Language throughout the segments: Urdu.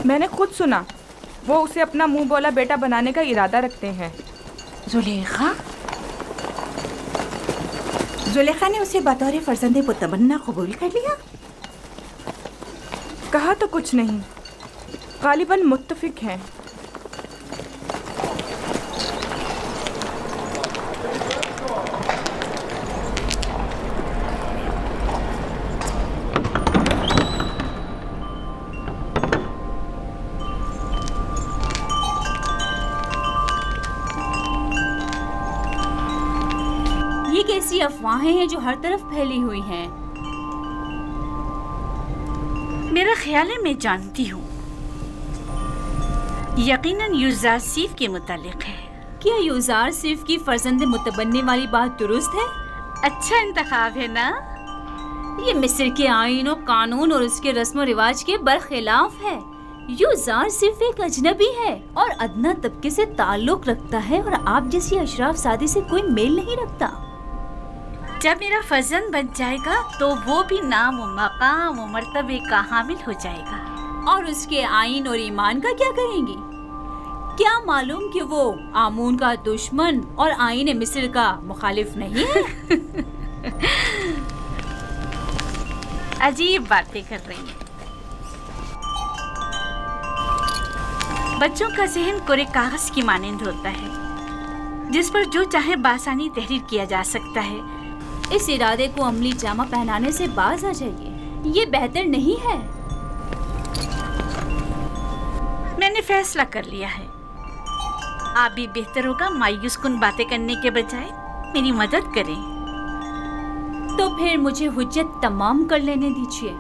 میں نے خود سنا وہ اسے اپنا منہ بولا بیٹا بنانے کا ارادہ رکھتے ہیں۔ زلیخا نے اسے بطور فرزند متبنہ قبول کر لیا؟ کہا تو کچھ نہیں، غالباً متفق ہیں۔ یہ کیسی افواہیں ہیں جو ہر طرف پھیلی ہوئی ہیں؟ میرا خیال ہے میں جانتی ہوں، یقیناً یوزارسیف کے متعلق ہے۔ کیا یوزارسیف کی فرزند متبنی والی بات درست ہے؟ اچھا انتخاب ہے نا؟ یہ مصر کے آئین و قانون اور اس کے رسم و رواج کے برخلاف ہے۔ یوزارسیف ایک اجنبی ہے اور ادنا طبقے سے تعلق رکھتا ہے اور آپ جیسی اشراف سادی سے کوئی میل نہیں رکھتا۔ جب میرا فرزند بن جائے گا تو وہ بھی نام و مقام و مرتبے کا حامل ہو جائے گا۔ اور اس کے آئین اور ایمان کا کیا کریں گی؟ کیا معلوم کہ وہ آمون کا دشمن اور آئین مصر کا مخالف نہیں ہے؟ عجیب باتیں کر رہی ہیں۔ بچوں کا ذہن کوڑے کاغذ کی مانند ہوتا ہے جس پر جو چاہے بآسانی تحریر کیا جا سکتا ہے۔ اس ارادے کو عملی جامہ پہنانے سے باز آ جائیے، یہ بہتر نہیں ہے۔ میں نے فیصلہ کر لیا ہے، آپ بھی بہتر ہوگا مایوس کن باتیں کرنے کے بجائے میری مدد کریں۔ تو پھر مجھے حجت تمام کر لینے دیجیے۔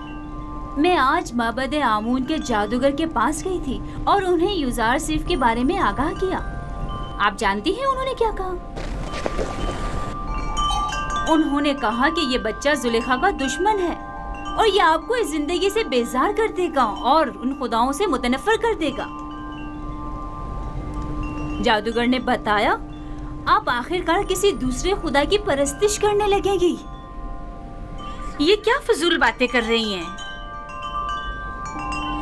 میں آج معبد آمون کے جادوگر کے پاس گئی تھی اور انہیں یوزارسیف کے بارے میں آگاہ کیا۔ آپ جانتی ہیں انہوں نے کیا کہا؟ انہوں نے کہا کہ یہ بچہ زلیخا کا دشمن ہے اور یہ آپ کو اس زندگی سے بیزار کر دے گا اور ان خداؤں سے متنفر کر دے گا۔ جادوگر نے بتایا آپ آخر کار کسی دوسرے خدا کی پرستش کرنے لگیں گی۔ یہ کیا فضول باتیں کر رہی ہیں؟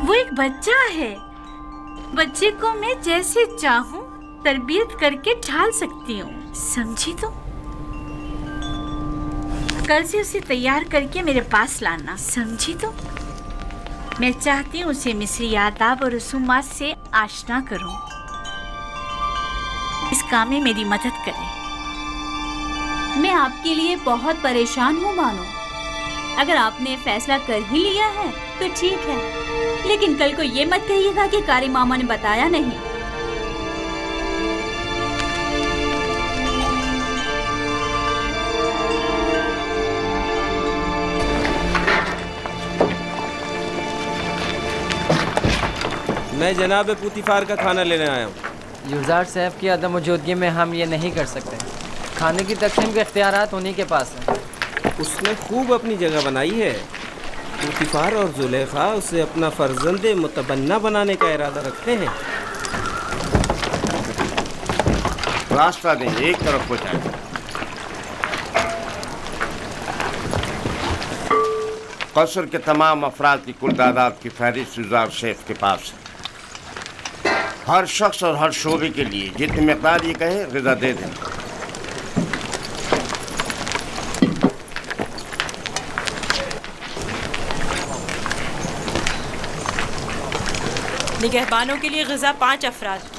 وہ ایک بچہ ہے، بچے کو میں جیسے چاہوں تربیت کر کے ڈھال سکتی ہوں، سمجھی؟ تو کل سے اسے تیار کر کے میرے پاس لانا، سمجھی؟ تو میں چاہتی ہوں اسے مصری آداب اور رسومات سے آشنا کروں، اس کام میں میری مدد کرے۔ میں آپ کے لیے بہت پریشان ہوں بانو، اگر آپ نے فیصلہ کر ہی لیا ہے تو ٹھیک ہے، لیکن کل کو یہ مت کہیے گا کہ قاری ماما نے بتایا نہیں۔ میں جناب پوتیفار کا کھانا لینے آیا ہوں۔ یوزار صاحب کی عدم موجودگی میں ہم یہ نہیں کر سکتے، کھانے کی تقسیم کے اختیارات انہی کے پاس ہیں۔ اس نے خوب اپنی جگہ بنائی ہے۔ پوتیفار اور زلیخا اسے اپنا فرزند متبنہ بنانے کا ارادہ رکھتے ہیں۔ راستہ دیں، ایک طرف ہو جائے۔ قصر کے تمام افراد کی کل تعداد کی فہرست یوزار شیخ کے پاس ہے۔ ہر شخص اور ہر شعبے کے لیے جتنی مقدار یہ کہے غذا دے دیں۔ نگہبانوں کے لیے غذا 5 افراد کی۔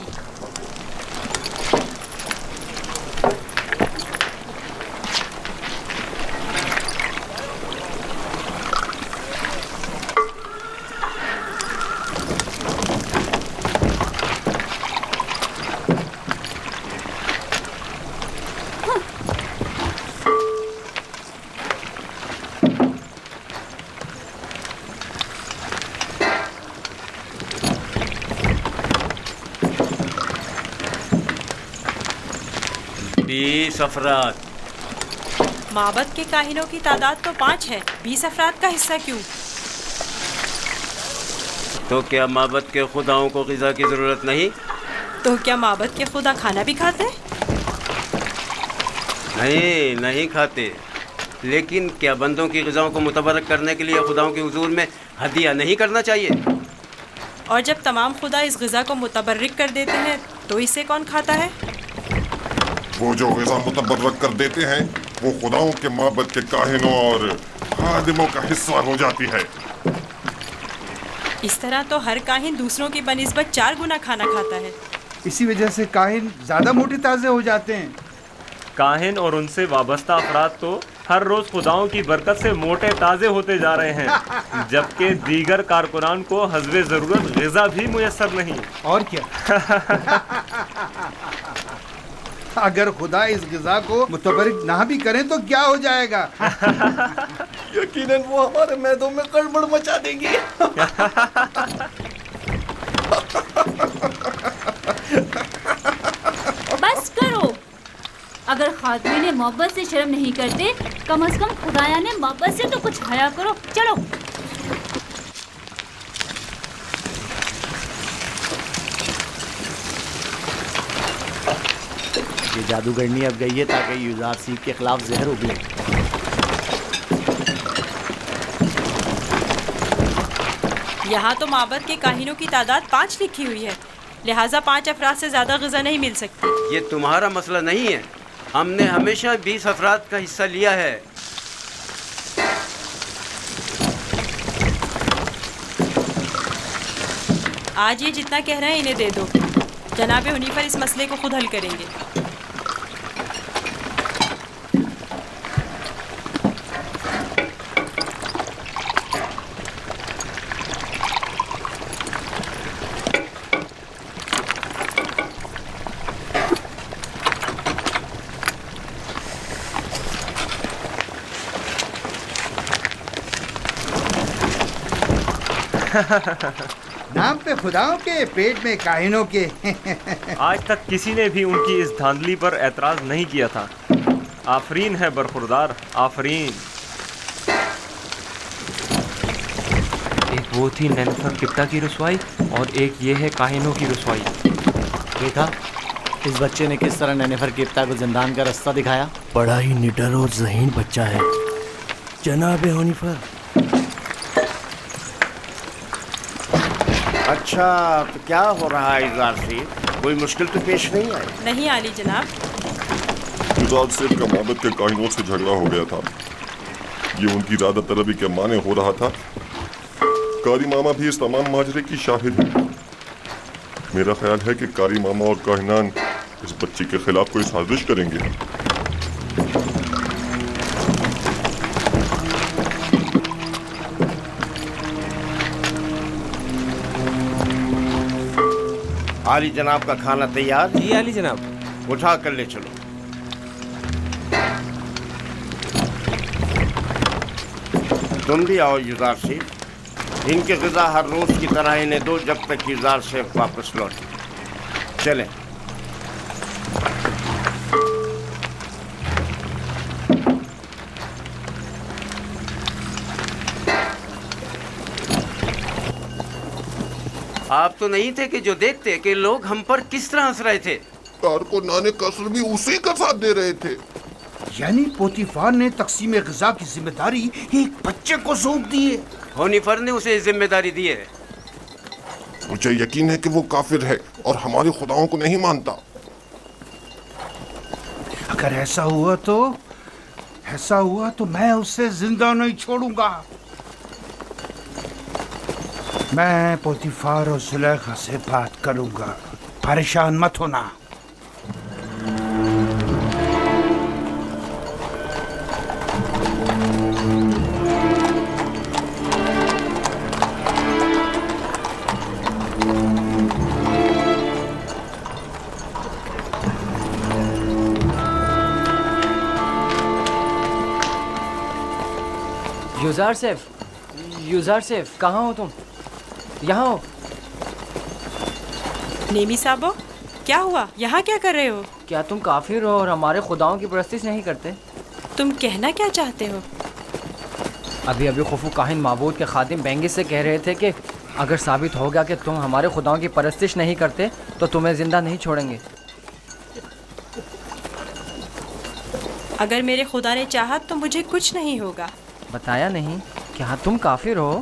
افراد۔ معبد کے کاہنوں کی تعداد تو 5 ہے، 20 افراد کا حصہ کیوں؟ تو کیا معبد کے خداؤں کو غذا کی ضرورت نہیں؟ تو کیا معبد کے خدا کھانا بھی کھاتے؟ نہیں کھاتے، لیکن کیا بندوں کی غذاؤں کو متبرک کرنے کے لیے خداؤں کے حضور میں ہدیہ نہیں کرنا چاہیے؟ اور جب تمام خدا اس غذا کو متبرک کر دیتے ہیں تو اسے کون کھاتا ہے؟ وہ جو غذا متبرک کر دیتے ہیں وہ خداؤں کے معبد کے کاہنوں اور خادموں کا حصہ ہو جاتی ہے۔ اس طرح تو ہر کاہن دوسروں کی بنسبت 4 گنا کھانا کھاتا ہے۔ اسی وجہ سے کاہن زیادہ موٹے تازے ہو جاتے ہیں۔ کاہن اور ان سے وابستہ افراد تو ہر روز خداؤں کی برکت سے موٹے تازے ہوتے جا رہے ہیں، جبکہ دیگر کارکنان کو حسب ضرورت غذا بھی میسر نہیں۔ اور کیا؟ اگر خدا اس غذا کو متبرک نہ بھی کریں تو کیا ہو جائے گا؟ یقیناً وہ ہمارے میدوں میں گڑبڑ مچا دیں گی۔ بس کرو، اگر خادمین محبت سے شرم نہیں کرتے، کم از کم خدایان محبت سے تو کچھ حیا کرو۔ چلو یہ جادوگرنی اب گئی ہے تاکہ یوزار سیف کے خلاف زہر اگلے۔ یہاں تو معبد کے کاہنوں کی تعداد 5 لکھی ہوئی ہے، لہٰذا 5 افراد سے زیادہ غذا نہیں مل سکتی۔ یہ تمہارا مسئلہ نہیں ہے، ہم نے ہمیشہ 20 افراد کا حصہ لیا ہے۔ آج یہ جتنا کہہ رہے ہیں انہیں دے دو، جناب حنیفر اس مسئلے کو خود حل کریں گے۔ نام پہ خداؤں کے، پیٹ میں کاہنوں کے۔ آج تک کسی نے بھی ان کی اس دھاندلی پر اعتراض نہیں کیا تھا۔ آفرین ہے برخوردار، آفرین۔ ایک وہ تھی نینفر کپتا کی رسوائی اور ایک یہ ہے کاہنوں کی رسوائی۔ دیکھا اس بچے نے کس طرح نینفر کپتا کو زندان کا رستہ دکھایا؟ بڑا ہی نڈر اور ذہین بچہ ہے جناب حنیفر۔ اچھا تو کیا ہو رہا ہے یوزار سیف؟ کوئی مشکل تو پیش نہیں آئی؟ نہیں عالی جناب۔ یوزار سیف کا معبد کے کاہنوں سے جھگڑا ہو گیا تھا، یہ ان کی ارادہ طلبی کے معنی ہو رہا تھا۔ قاری ماما بھی اس تمام ماجرے کی شاہد ہے۔ میرا خیال ہے کہ قاری ماما اور کاہنان اس بچے کے خلاف کوئی سازش کریں گے۔ عالی جناب کا کھانا تیار؟ جی عالی جناب۔ اٹھا کر لے چلو۔ تم بھی آؤ یوزار سیف، ان کی غذا ہر روز کی طرح انہیں دو جب تک یوزار سیف واپس لوٹے۔ چلیں۔ آپ تو نہیں تھے کہ جو دیکھتے کہ لوگ ہم پر کس طرح ہنس رہے تھے۔ کارکنان قصر بھی اسی کا ساتھ دے رہے تھے۔ یعنی پوتیفار نے تقسیم غذا کی ذمہ داری ایک بچے کو سونپ دی ہے۔ ہونیفر نے اسے ذمہ داری دی ہے۔ مجھے یقین ہے کہ وہ کافر ہے اور ہمارے خداؤں کو نہیں مانتا۔ اگر ایسا ہوا تو میں اسے زندہ نہیں چھوڑوں گا۔ میں پوتیفار اور زلیخا سے بات کروں گا، پریشان مت ہونا۔ یوزار سیف کہاں ہو تم؟ یہاں ہو۔ نیمی صاحبو، کیا ہوا؟ یہاں کیا کر رہے ہو؟ کیا تم کافر ہو اور ہمارے خداؤں کی پرستش نہیں کرتے؟ تم کہنا کیا چاہتے ہو؟ ابھی خفو کاہن معبود کے خادم بینگس سے کہہ رہے تھے کہ اگر ثابت ہو گیا کہ تم ہمارے خداؤں کی پرستش نہیں کرتے تو تمہیں زندہ نہیں چھوڑیں گے۔ اگر میرے خدا نے چاہا تو مجھے کچھ نہیں ہوگا۔ بتایا نہیں؟ کیا تم کافر ہو؟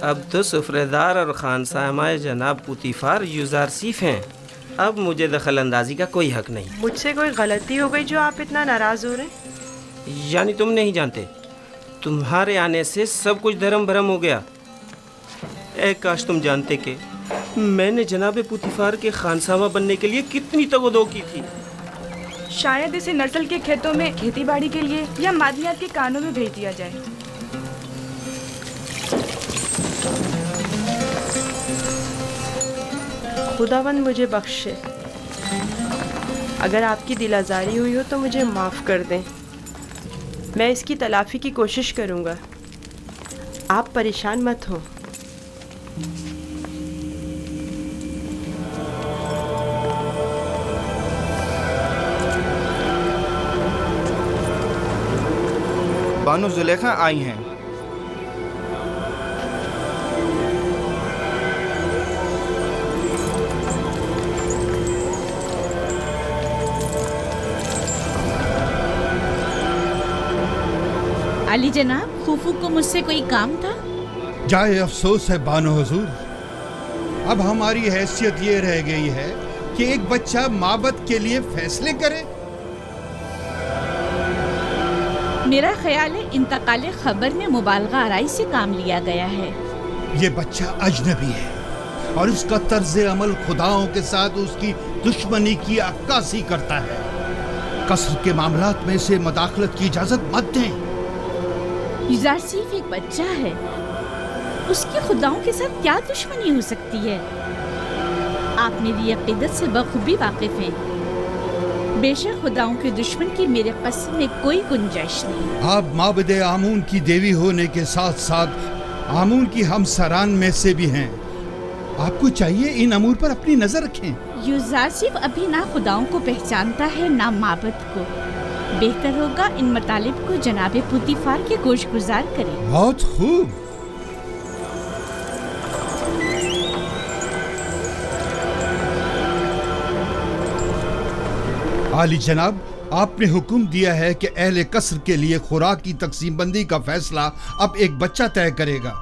اب تو سفرےدار اور خانسامہ جناب پوتیفار یوزارسیف ہیں. اب مجھے دخل اندازی کا کوئی حق نہیں. مجھ سے کوئی غلطی ہو گئی جو آپ اتنا ناراض ہو رہے ہیں؟ یعنی تم نہیں جانتے؟ تمہارے آنے سے سب کچھ دھرم بھرم ہو گیا. اے کاش تم جانتے کہ میں نے جناب پوتیفار کے خانسامہ بننے کے لیے کتنی تگودو کی تھی. شاید اسے نسل کے کھیتوں میں کھیتی باڑی کے لیے یا مادیات کے کانوں میں بھیج دیا جائے. خداوند مجھے بخشے. اگر آپ کی دل آزاری ہوئی ہو تو مجھے معاف کر دیں. میں اس کی تلافی کی کوشش کروں گا. آپ پریشان مت ہوں. بانو زلیخا آئی ہیں. علی جناب، خوفو کو مجھ سے کوئی کام تھا؟ جائے افسوس ہے بانو حضور، اب ہماری حیثیت یہ رہ گئی ہے کہ ایک بچہ معبد کے لیے فیصلے کرے. میرا خیال ہے انتقال خبر میں مبالغہ آرائی سے کام لیا گیا ہے. یہ بچہ اجنبی ہے اور اس کا طرز عمل خداؤں کے ساتھ اس کی دشمنی کی عکاسی کرتا ہے. قصر کے معاملات میں اسے مداخلت کی اجازت مت دیں. یوزارسیف ایک بچہ ہے، اس کی خداؤں کے ساتھ کیا دشمنی ہو سکتی ہے؟ آپ میری عقیدت سے بخوبی واقف ہیں. بے شک خداؤں کے دشمن کی میرے قصر میں کوئی گنجائش نہیں. آپ معبد آمون کی دیوی ہونے کے ساتھ ساتھ آمون کی ہمسران میں سے بھی ہیں. آپ کو چاہیے ان امور پر اپنی نظر رکھیں. یوزارسیف ابھی نہ خداؤں کو پہچانتا ہے نہ معبد کو. بہتر ہوگا ان مطالب کو جناب پوتیفار کے گوش گزار کریں. بہت خوب. عالی جناب، آپ نے حکم دیا ہے کہ اہل قصر کے لیے خوراک کی تقسیم بندی کا فیصلہ اب ایک بچہ طے کرے گا.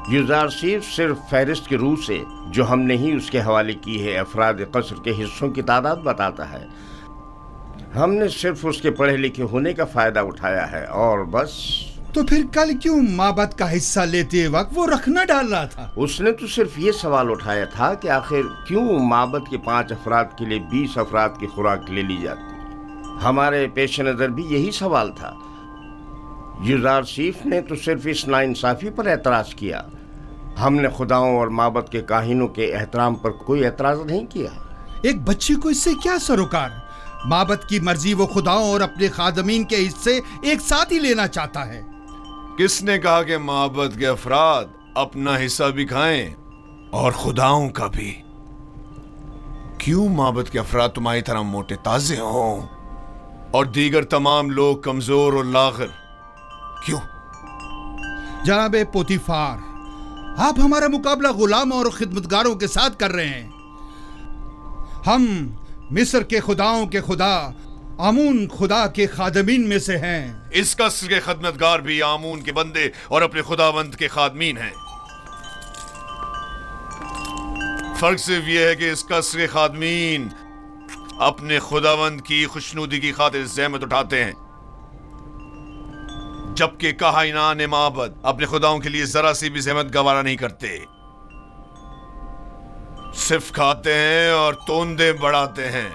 یوزارسیف صرف فہرست کی روح سے جو ہم نے ہی اس کے حوالے کی ہے افراد قصر کے حصوں کی تعداد بتاتا ہے. ہم نے صرف اس کے پڑھے لکھے ہونے کا فائدہ اٹھایا ہے اور بس. تو پھر کل کیوں معبد کا حصہ لیتے وقت وہ رکھنا ڈال رہا تھا؟ اس نے تو صرف یہ سوال اٹھایا تھا کہ آخر کیوں معبد کے 5 افراد کے لیے 20 افراد کی خوراک لے لی جاتی. ہمارے پیش نظر بھی یہی سوال تھا. یوزارسیف نے تو صرف اس ناانصافی پر اعتراض کیا. ہم نے خداؤں اور معبد کے کاہنوں کے احترام پر کوئی اعتراض نہیں کیا. ایک بچے کو اس سے کیا سروکار؟ معبد کی مرضی وہ خداؤں اور اپنے خادمین کے حصے ایک ساتھ ہی لینا چاہتا ہے. کس نے کہا کہ معبد کے افراد اپنا حصہ بھی کھائیں اور خداؤں کا بھی؟ کیوں معبد کے افراد تمہاری طرح موٹے تازے ہوں اور دیگر تمام لوگ کمزور اور لاغر؟ کیوں؟ جناب پوتیفار، آپ ہمارا مقابلہ غلاموں اور خدمتگاروں کے ساتھ کر رہے ہیں. ہم مصر کے خداؤں کے خدا آمون خدا کے خادمین میں سے ہیں. اس قصر کے خدمتگار بھی آمون کے بندے اور اپنے خداوند کے خادمین ہیں. فرق صرف یہ ہے کہ اس قصر کے خادمین اپنے خداوند کی خوشنودی کی خاطر زحمت اٹھاتے ہیں، جبکہ کاہنان معبد اپنے خداؤں کے لیے ذرا سی بھی زحمت گوارا نہیں کرتے. صرف کھاتے ہیں اور توندے بڑھاتے ہیں.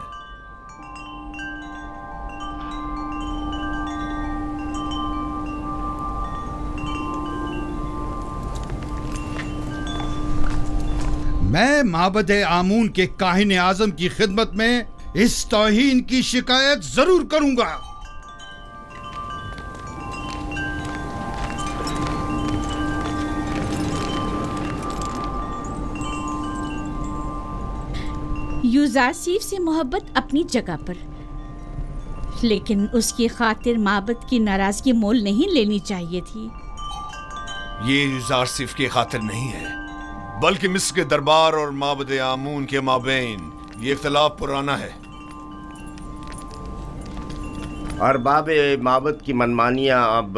میں معبد آمون کے کاہن اعظم کی خدمت میں اس توہین کی شکایت ضرور کروں گا. یوزارسیف سے محبت اپنی جگہ پر، لیکن اس کی خاطر معبد کی ناراضگی مول نہیں لینی چاہیے تھی. یہ یوزارسیف کی خاطر نہیں ہے، بلکہ مصر کے دربار اور معبد آمون کے مابین یہ اختلاف پرانا ہے. ارباب معبد کی منمانیاں اب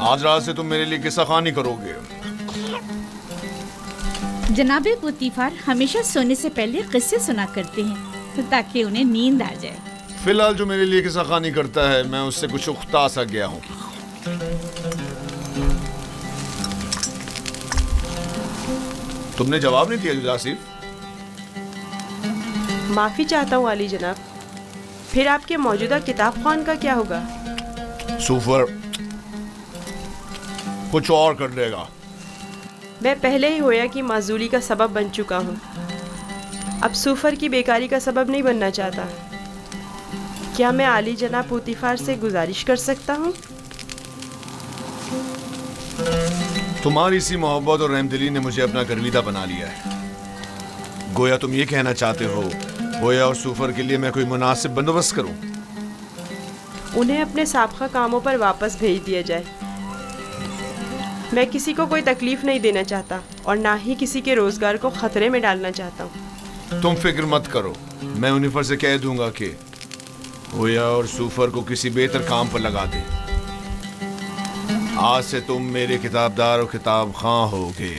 آج رات سے تم میرے لیے قصہ خوانی کرو گے. جناب پوتیفار ہمیشہ سونے سے پہلے قصے سنا کرتے ہیں تاکہ انہیں نیند آ جائے. فی الحال جو میرے لیے قصہ خوانی کرتا ہے میں اس سے کچھ اختا سا گیا ہوں. تم نے جواب نہیں دیا یوزار سیف. معافی چاہتا ہوں عالی جناب. پھر آپ کے موجودہ کتاب خوان کا کیا ہوگا؟ سوفر کچھ اور کر لے گا. میں پہلے ہی ہویا کی معذوری کا سبب بن چکا ہوں. اب سوفر کی بیکاری کا سبب نہیں بننا چاہتا. کیا میں عالی جناب پوتیفار سے گزارش کر سکتا ہوں؟ تمہاری سی محبت اور رحم دلی نے مجھے اپنا گرویدہ بنا لیا ہے. گویا تم یہ کہنا چاہتے ہو گویا اور سوفر کے لیے میں کوئی مناسب بندوبست کروں. انہیں اپنے سابقہ کاموں پر واپس بھیج دیا جائے. میں کسی کو کوئی تکلیف نہیں دینا چاہتا اور نہ ہی کسی کے روزگار کو خطرے میں ڈالنا چاہتا ہوں. تم فکر مت کرو. میں انیفر سے کہہ دوں گا کہ گویا اور سوفر کو کسی بہتر کام پر لگا دے. آج سے تم میرے کتابدار اور کتاب خواں ہوگے.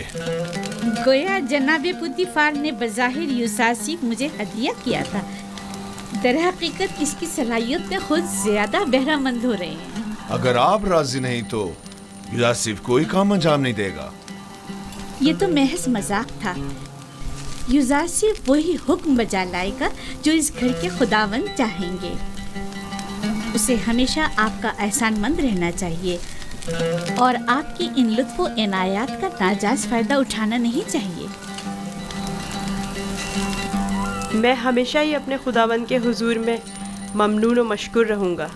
گویا جناب پوتیفار نے بظاہر یوساسیف مجھے ہدیہ کیا تھا. در حقیقت اس کی صلاحیت میں خود زیادہ بہرہ مند ہو رہے ہیں. اگر آپ راضی نہیں تو یوساسیف کوئی کام انجام نہیں دے گا. یہ تو محض مذاق تھا. یوساسیف وہی حکم بجا لائے گا جو اس گھر کے خداوند چاہیں گے. اسے ہمیشہ آپ کا احسان مند رہنا چاہیے اور آپ کی ان لطف و عنایات کا ناجائز فائدہ اٹھانا نہیں چاہیے. میں ہمیشہ ہی اپنے خداوند کے حضور میں ممنون و مشکور رہوں گا.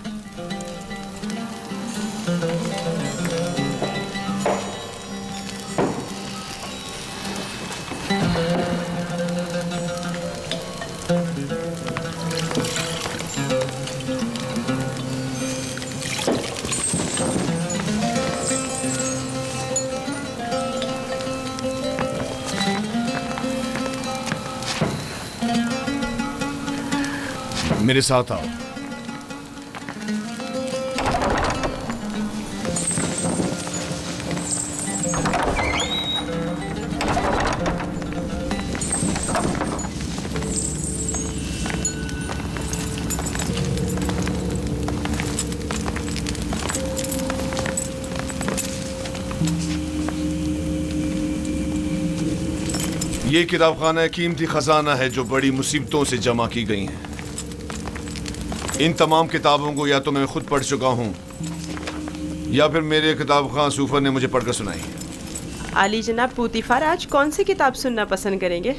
میرے ساتھ آؤ. یہ کتاب خانہ قیمتی خزانہ ہے جو بڑی مصیبتوں سے جمع کی گئی ہیں. ان تمام کتابوں کو یا تو میں خود پڑھ چکا ہوں یا پھر میرے کتاب خواں سوفر نے مجھے پڑھ کر سنائی. عالی جناب پوتیفار آج کون سی کتاب سننا پسند کریں گے؟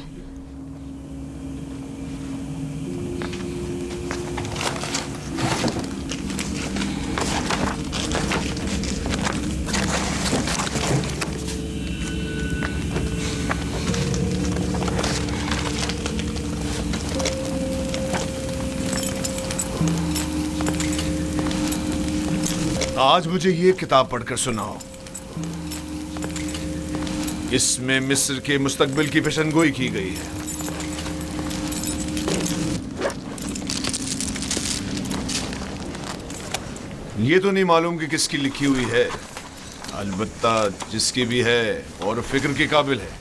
آج مجھے یہ کتاب پڑھ کر سناؤ. اس میں مصر کے مستقبل کی پیشن گوئی کی گئی ہے. یہ تو نہیں معلوم کہ کس کی لکھی ہوئی ہے، البتہ جس کی بھی ہے اور فکر کے قابل ہے.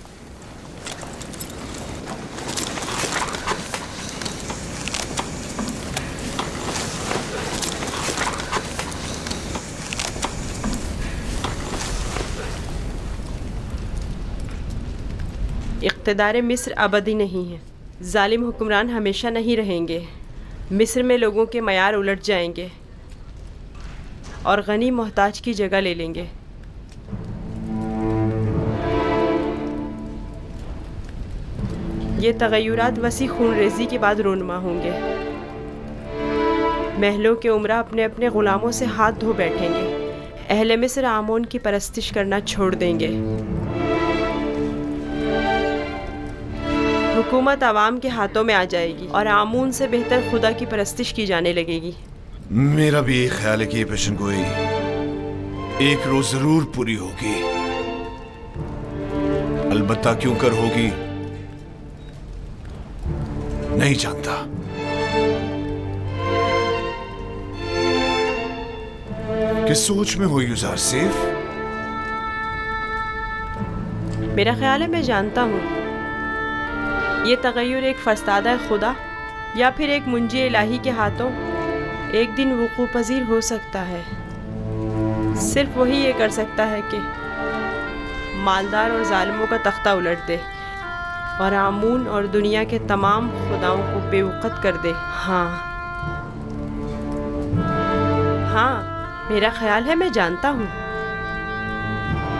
اقتدار مصر ابدی نہیں ہے. ظالم حکمران ہمیشہ نہیں رہیں گے. مصر میں لوگوں کے معیار الٹ جائیں گے اور غنی محتاج کی جگہ لے لیں گے. یہ تغیرات وسیع خون ریزی کے بعد رونما ہوں گے. محلوں کے عمرہ اپنے اپنے غلاموں سے ہاتھ دھو بیٹھیں گے. اہل مصر آمون کی پرستش کرنا چھوڑ دیں گے. حکومت عوام کے ہاتھوں میں آ جائے گی اور آمون سے بہتر خدا کی پرستش کی جانے لگے گی. میرا بھی ایک خیال ہے کہ یہ پیشن گوئی ایک روز ضرور پوری ہوگی. البتہ کیوں کر ہوگی نہیں جانتا. کس سوچ میں ہو یوزار سیف؟ میرا خیال ہے میں جانتا ہوں یہ تغیر ایک فرستادہ خدا یا پھر ایک منجی الہی کے ہاتھوں ایک دن وقوع پذیر ہو سکتا ہے. صرف وہی یہ کر سکتا ہے کہ مالدار اور ظالموں کا تختہ الٹ دے اور آمون اور دنیا کے تمام خداؤں کو بے وقت کر دے. ہاں میرا خیال ہے میں جانتا ہوں.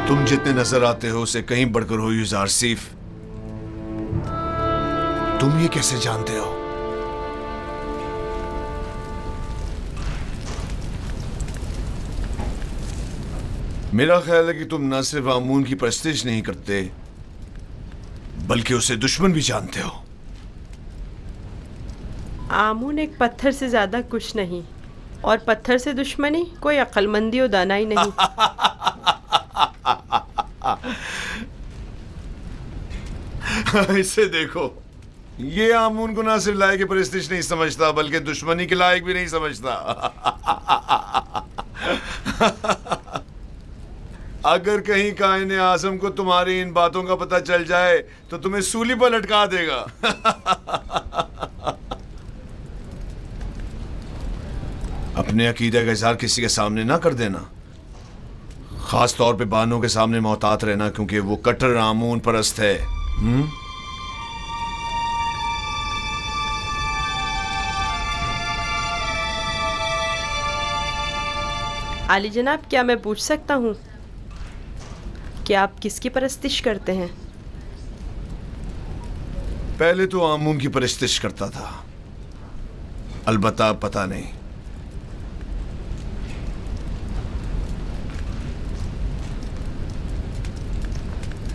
تم جتنے نظر آتے ہو اسے کہیں بڑھ کر ہو یوزارسیف. تم یہ کیسے جانتے ہو؟ میرا خیال ہے کہ تم نہ صرف آمون کی پرستش نہیں کرتے بلکہ اسے دشمن بھی جانتے ہو. آمون ایک پتھر سے زیادہ کچھ نہیں اور پتھر سے دشمنی کوئی عقل مندی و دانائی نہیں. اسے دیکھو، یہ آمون کو نہ صرف لائق پرستش نہیں سمجھتا بلکہ دشمنی کے لائق بھی نہیں سمجھتا. اگر کہیں کائن اعظم کو تمہاری ان باتوں کا پتہ چل جائے تو تمہیں سولی پر لٹکا دے گا. اپنے عقیدہ کا اظہار کسی کے سامنے نہ کر دینا، خاص طور پہ بانوں کے سامنے محتاط رہنا کیونکہ وہ کٹر آمون پرست ہے. عالی جناب، کیا میں پوچھ سکتا ہوں کہ آپ کس کی پرستش کرتے ہیں؟ پہلے تو آمون کی پرستش کرتا تھا، البتہ پتہ نہیں.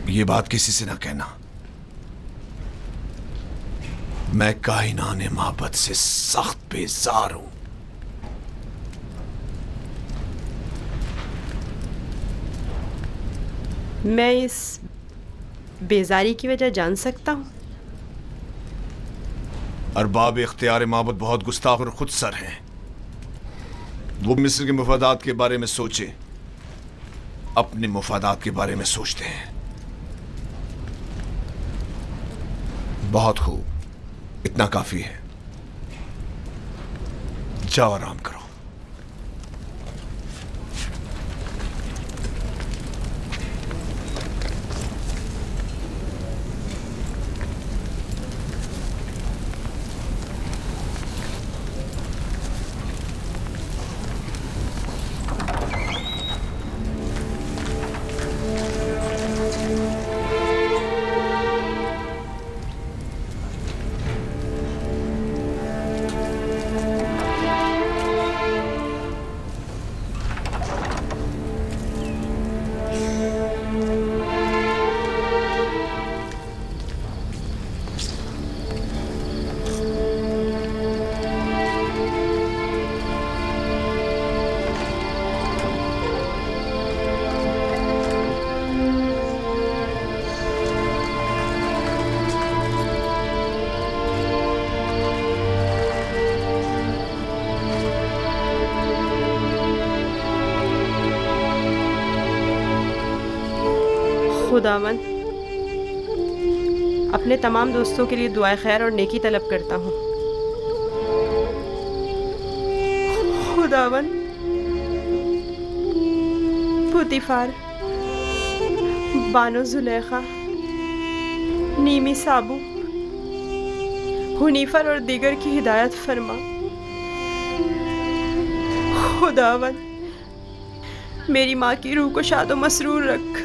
یہ بات کسی سے نہ کہنا. میں کائنان معبد سے سخت بیزار ہوں. میں اس بیزاری کی وجہ جان سکتا ہوں؟ ارباب اختیار معبد بہت گستاخ اور خود سر ہیں. وہ مصر کے مفادات کے بارے میں سوچے، اپنے مفادات کے بارے میں سوچتے ہیں. بہت خوب، اتنا کافی ہے. جاؤ آرام کرو. خداوند، اپنے تمام دوستوں کے لیے دعائے خیر اور نیکی طلب کرتا ہوں. خداوند، پوتیفار، بانو زلیخا، نیمی سابو، حنیفر اور دیگر کی ہدایت فرما. خداوند، میری ماں کی روح کو شاد و مسرور رکھ.